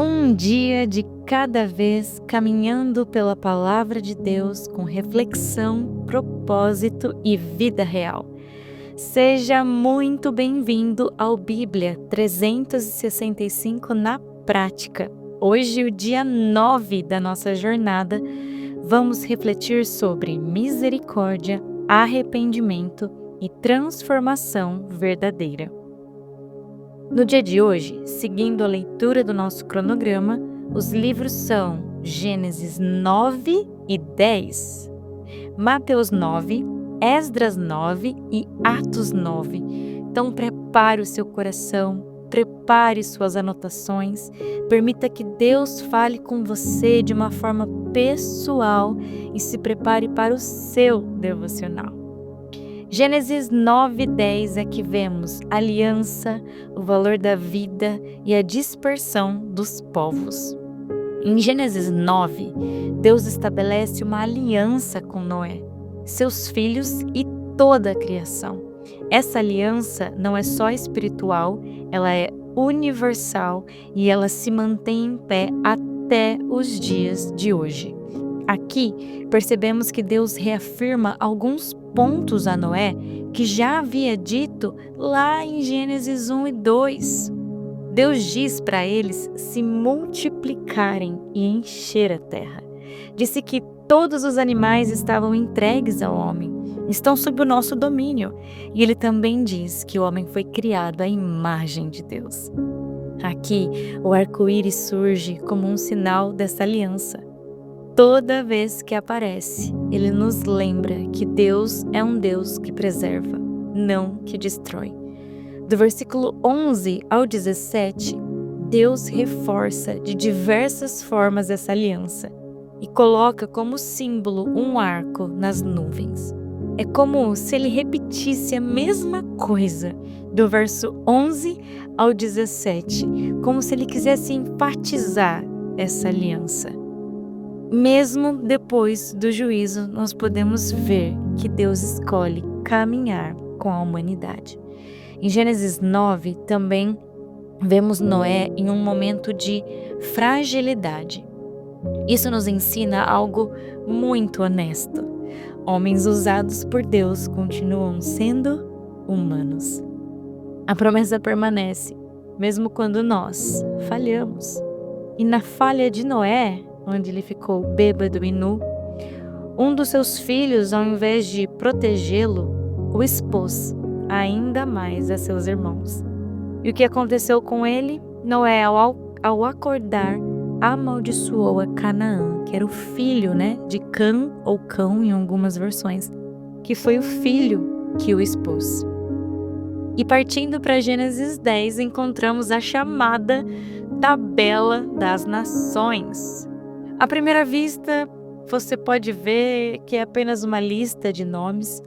Um dia de cada vez, caminhando pela palavra de Deus com reflexão, propósito e vida real. Seja muito bem-vindo ao Bíblia 365 na prática. Hoje, o dia 9 da nossa jornada, vamos refletir sobre misericórdia, arrependimento e transformação verdadeira. No dia de hoje, seguindo a leitura do nosso cronograma, os livros são Gênesis 9 e 10, Mateus 9, Esdras 9 e Atos 9. Então prepare o seu coração, prepare suas anotações, permita que Deus fale com você de uma forma pessoal e se prepare para o seu devocional. Gênesis 9 e 10 é que vemos a aliança, o valor da vida e a dispersão dos povos. Em Gênesis 9, Deus estabelece uma aliança com Noé, seus filhos e toda a criação. Essa aliança não é só espiritual, ela é universal e ela se mantém em pé até os dias de hoje. Aqui percebemos que Deus reafirma alguns pontos a Noé que já havia dito lá em Gênesis 1 e 2. Deus diz para eles se multiplicarem e encher a terra. Disse que todos os animais estavam entregues ao homem, estão sob o nosso domínio. E ele também diz que o homem foi criado à imagem de Deus. Aqui, o arco-íris surge como um sinal dessa aliança. Toda vez que aparece, ele nos lembra que Deus é um Deus que preserva, não que destrói. Do versículo 11 ao 17, Deus reforça de diversas formas essa aliança e coloca como símbolo um arco nas nuvens. É como se ele repetisse a mesma coisa do verso 11 ao 17, como se ele quisesse enfatizar essa aliança. Mesmo depois do juízo, nós podemos ver que Deus escolhe caminhar com a humanidade. Em Gênesis 9, também vemos Noé em um momento de fragilidade. Isso nos ensina algo muito honesto. Homens usados por Deus continuam sendo humanos. A promessa permanece, mesmo quando nós falhamos. E na falha de Noé, onde ele ficou bêbado e nu, um dos seus filhos, ao invés de protegê-lo, o expôs ainda mais a seus irmãos. E o que aconteceu com ele? Noé, ao acordar, amaldiçoou a Canaã, que era o filho, de Cã ou Cão em algumas versões, que foi o filho que o expôs. E partindo para Gênesis 10, encontramos a chamada tabela das nações. À primeira vista, você pode ver que é apenas uma lista de nomes,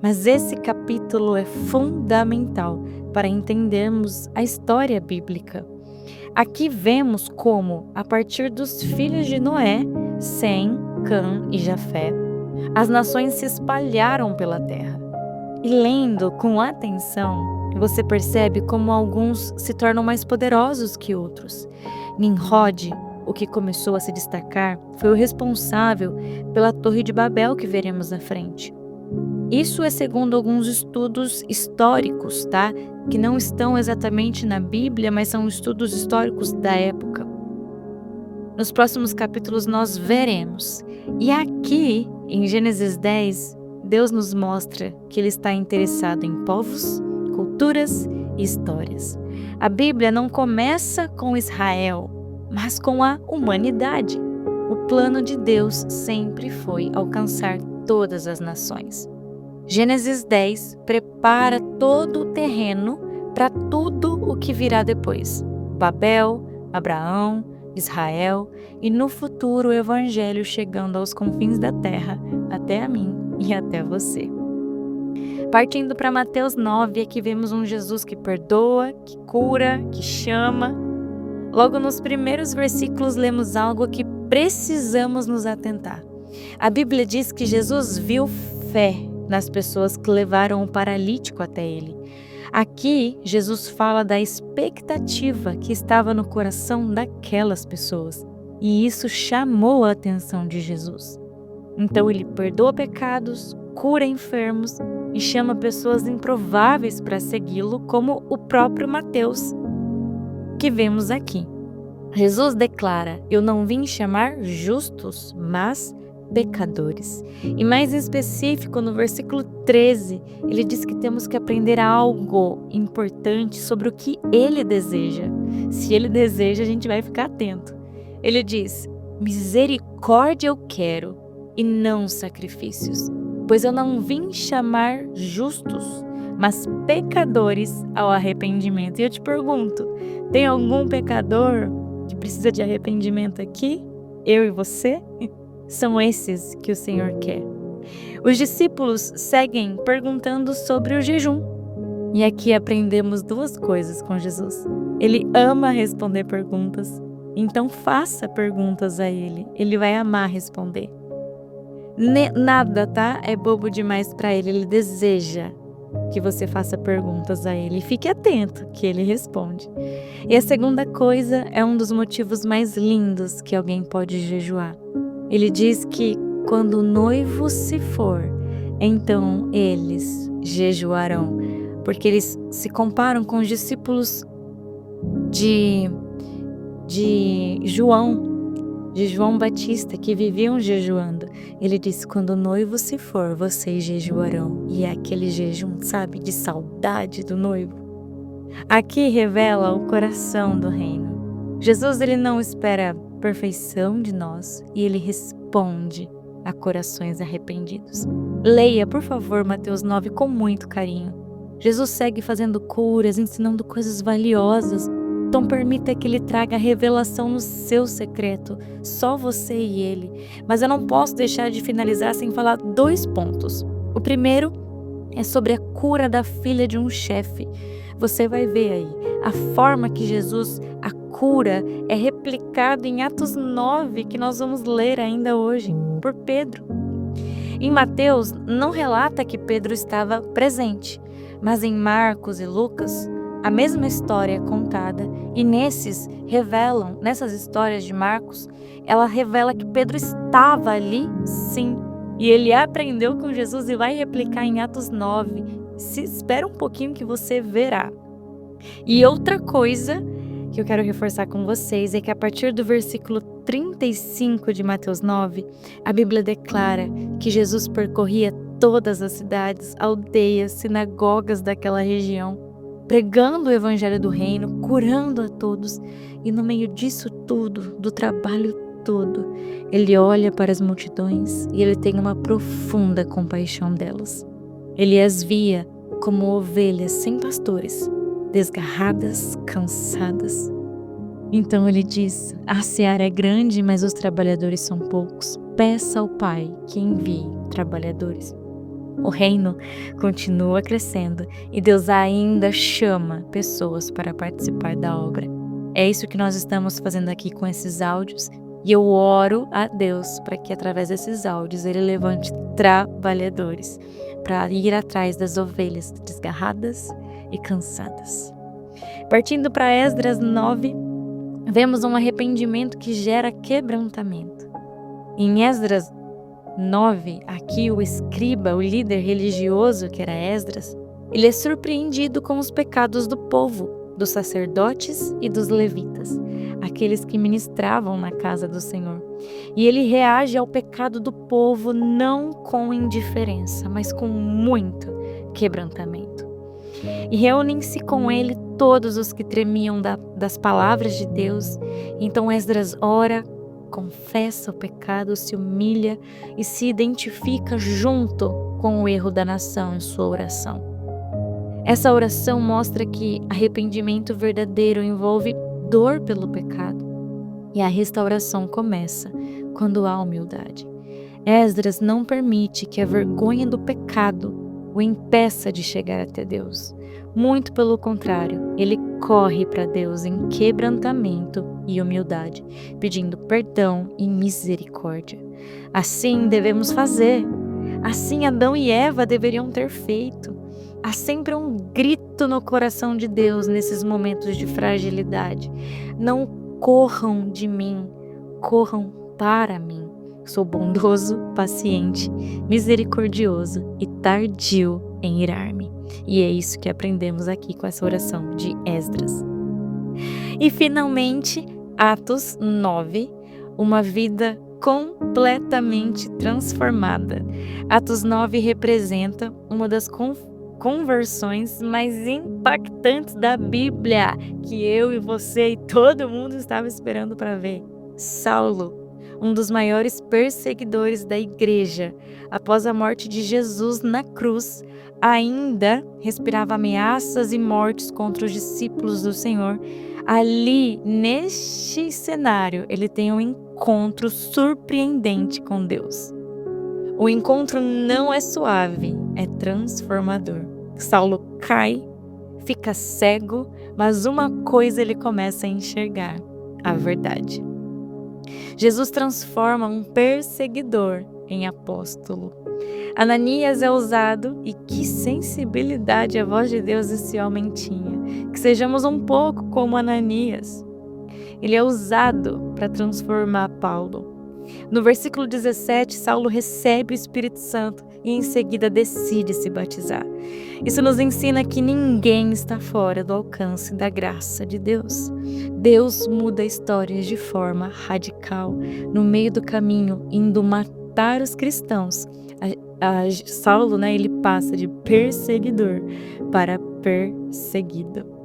mas esse capítulo é fundamental para entendermos a história bíblica. Aqui vemos como, a partir dos filhos de Noé, Sem, Cã e Jafé, as nações se espalharam pela terra. E lendo com atenção, você percebe como alguns se tornam mais poderosos que outros. Nimrod, o que começou a se destacar, foi o responsável pela Torre de Babel que veremos na frente. Isso é segundo alguns estudos históricos, que não estão exatamente na Bíblia, mas são estudos históricos da época. Nos próximos capítulos nós veremos. E aqui, em Gênesis 10, Deus nos mostra que Ele está interessado em povos, culturas e histórias. A Bíblia não começa com Israel, mas com a humanidade. O plano de Deus sempre foi alcançar todas as nações. Gênesis 10 prepara todo o terreno para tudo o que virá depois. Babel, Abraão, Israel e no futuro o Evangelho chegando aos confins da terra, até a mim e até você. Partindo para Mateus 9, aqui vemos um Jesus que perdoa, que cura, que chama. Logo nos primeiros versículos lemos algo que precisamos nos atentar. A Bíblia diz que Jesus viu fé nas pessoas que levaram o paralítico até ele. Aqui, Jesus fala da expectativa que estava no coração daquelas pessoas, e isso chamou a atenção de Jesus. Então ele perdoa pecados, cura enfermos e chama pessoas improváveis para segui-lo, como o próprio Mateus, que vemos aqui. Jesus declara: "Eu não vim chamar justos, mas pecadores." E mais em específico, no versículo 13, ele diz que temos que aprender algo importante sobre o que ele deseja. Se ele deseja, a gente vai ficar atento. Ele diz: "Misericórdia eu quero, e não sacrifícios, pois eu não vim chamar justos, mas pecadores ao arrependimento." E eu te pergunto, tem algum pecador que precisa de arrependimento aqui? Eu e você? São esses que o Senhor quer. Os discípulos seguem perguntando sobre o jejum. E aqui aprendemos duas coisas com Jesus. Ele ama responder perguntas, então faça perguntas a ele. Ele vai amar responder. Nada, tá? É bobo demais para ele. Ele deseja que você faça perguntas a ele. Fique atento que ele responde. E a segunda coisa é um dos motivos mais lindos que alguém pode jejuar. Ele diz que quando o noivo se for, então eles jejuarão, porque eles se comparam com os discípulos de João Batista, que viviam jejuando. Ele disse: quando o noivo se for, vocês jejuarão. E é aquele jejum, sabe, de saudade do noivo. Aqui revela o coração do reino. Jesus, ele não espera perfeição de nós, e ele responde a corações arrependidos. Leia, por favor, Mateus 9 com muito carinho. Jesus segue fazendo curas, ensinando coisas valiosas. Então permita que ele traga revelação no seu secreto, só você e ele. Mas eu não posso deixar de finalizar sem falar 2 pontos. O primeiro é sobre a cura da filha de um chefe. Você vai ver aí, a forma que Jesus a cura é replicada em Atos 9, que nós vamos ler ainda hoje, por Pedro. Em Mateus, não relata que Pedro estava presente, mas em Marcos e Lucas, a mesma história é contada, e nessas histórias de Marcos, ela revela que Pedro estava ali, sim, e ele aprendeu com Jesus e vai replicar em Atos 9. Espera um pouquinho que você verá. E outra coisa que eu quero reforçar com vocês é que a partir do versículo 35 de Mateus 9, a Bíblia declara que Jesus percorria todas as cidades, aldeias, sinagogas daquela região, pregando o evangelho do reino, curando a todos. E no meio disso tudo, do trabalho todo, ele olha para as multidões e ele tem uma profunda compaixão delas. Ele as via como ovelhas sem pastores, desgarradas, cansadas. Então ele diz: a seara é grande, mas os trabalhadores são poucos. Peça ao Pai que envie trabalhadores. O reino continua crescendo e Deus ainda chama pessoas para participar da obra. É isso que nós estamos fazendo aqui com esses áudios, e eu oro a Deus para que através desses áudios ele levante trabalhadores para ir atrás das ovelhas desgarradas e cansadas. Partindo para Esdras 9, vemos um arrependimento que gera quebrantamento. Em Esdras 9, aqui o escriba, o líder religioso que era Esdras, ele é surpreendido com os pecados do povo, dos sacerdotes e dos levitas, aqueles que ministravam na casa do Senhor. E ele reage ao pecado do povo não com indiferença, mas com muito quebrantamento. E reúnem-se com ele todos os que tremiam das palavras de Deus. Então Esdras ora, confessa o pecado, se humilha e se identifica junto com o erro da nação em sua oração. Essa oração mostra que arrependimento verdadeiro envolve dor pelo pecado, e a restauração começa quando há humildade. Esdras não permite que a vergonha do pecado o impeça de chegar até Deus. Muito pelo contrário, ele corre para Deus em quebrantamento e humildade, pedindo perdão e misericórdia. Assim devemos fazer. Assim Adão e Eva deveriam ter feito. Há sempre um grito no coração de Deus nesses momentos de fragilidade. Não corram de mim, corram para mim. Sou bondoso, paciente, misericordioso e tardio em irar-me. E é isso que aprendemos aqui com essa oração de Esdras. E finalmente, Atos 9, uma vida completamente transformada. Atos 9 representa uma das conversões mais impactantes da Bíblia, que eu e você e todo mundo estava esperando para ver. Saulo, um dos maiores perseguidores da igreja, após a morte de Jesus na cruz, ainda respirava ameaças e mortes contra os discípulos do Senhor. Ali, neste cenário, ele tem um encontro surpreendente com Deus. O encontro não é suave, é transformador. Saulo cai, fica cego, mas uma coisa ele começa a enxergar: a verdade. Jesus transforma um perseguidor em apóstolo. Ananias é usado, e que sensibilidade a voz de Deus esse homem tinha. Que sejamos um pouco como Ananias. Ele é usado para transformar Paulo. No versículo 17, Saulo recebe o Espírito Santo e em seguida decide se batizar. Isso nos ensina que ninguém está fora do alcance da graça de Deus. Deus muda histórias de forma radical. No meio do caminho, indo matar os cristãos, Saulo, ele passa de perseguidor para perseguido.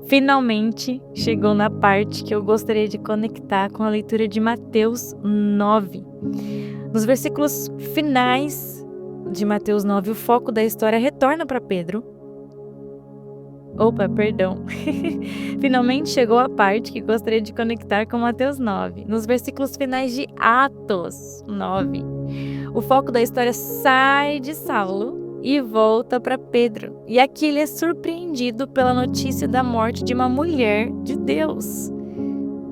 Finalmente, chegou na parte que eu gostaria de conectar com a leitura de Mateus 9. Nos versículos finais de Mateus 9, o foco da história retorna para Pedro. Finalmente chegou a parte que gostaria de conectar com Mateus 9. Nos versículos finais de Atos 9, o foco da história sai de Saulo e volta para Pedro. E aqui ele é surpreendido pela notícia da morte de uma mulher de Deus.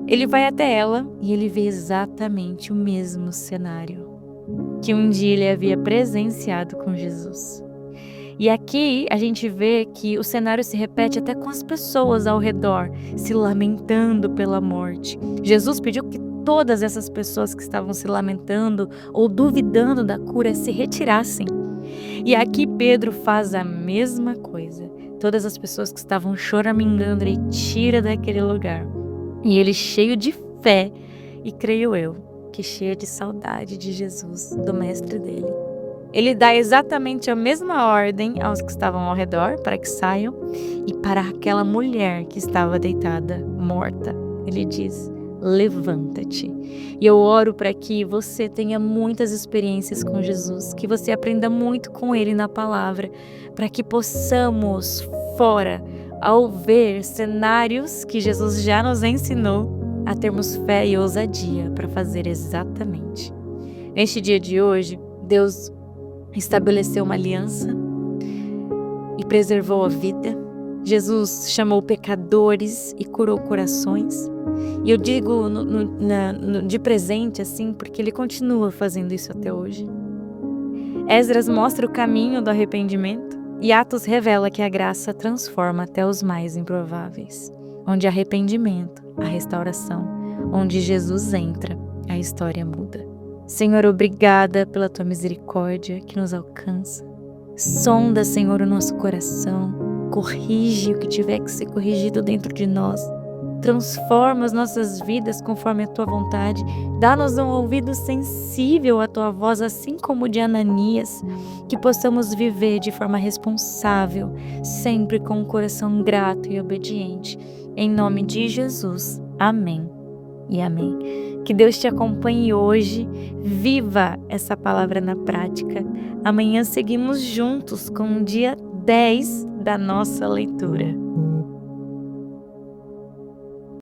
Ele vai até ela e ele vê exatamente o mesmo cenário que um dia ele havia presenciado com Jesus. E aqui a gente vê que o cenário se repete até com as pessoas ao redor, se lamentando pela morte. Jesus pediu que todas essas pessoas que estavam se lamentando ou duvidando da cura se retirassem. E aqui Pedro faz a mesma coisa. Todas as pessoas que estavam choramingando, ele tira daquele lugar. E ele, cheio de fé, e creio eu, que cheio de saudade de Jesus, do mestre dele, ele dá exatamente a mesma ordem aos que estavam ao redor, para que saiam, e para aquela mulher que estava deitada, morta. Ele diz: levanta-te. E eu oro para que você tenha muitas experiências com Jesus, que você aprenda muito com Ele na palavra, para que possamos, fora, ao ver cenários que Jesus já nos ensinou, a termos fé e ousadia para fazer exatamente. Neste dia de hoje, Deus estabeleceu uma aliança e preservou a vida. Jesus chamou pecadores e curou corações. E eu digo de presente assim, porque ele continua fazendo isso até hoje. Esdras mostra o caminho do arrependimento e Atos revela que a graça transforma até os mais improváveis. Onde há arrependimento, a restauração. Onde Jesus entra, a história muda. Senhor, obrigada pela tua misericórdia que nos alcança. Sonda, Senhor, o nosso coração. Corrige o que tiver que ser corrigido dentro de nós. Transforma as nossas vidas conforme a tua vontade. Dá-nos um ouvido sensível à tua voz, assim como o de Ananias. Que possamos viver de forma responsável, sempre com um coração grato e obediente. Em nome de Jesus. Amém e amém. Que Deus te acompanhe hoje. Viva essa palavra na prática. Amanhã seguimos juntos com o dia 10 da nossa leitura.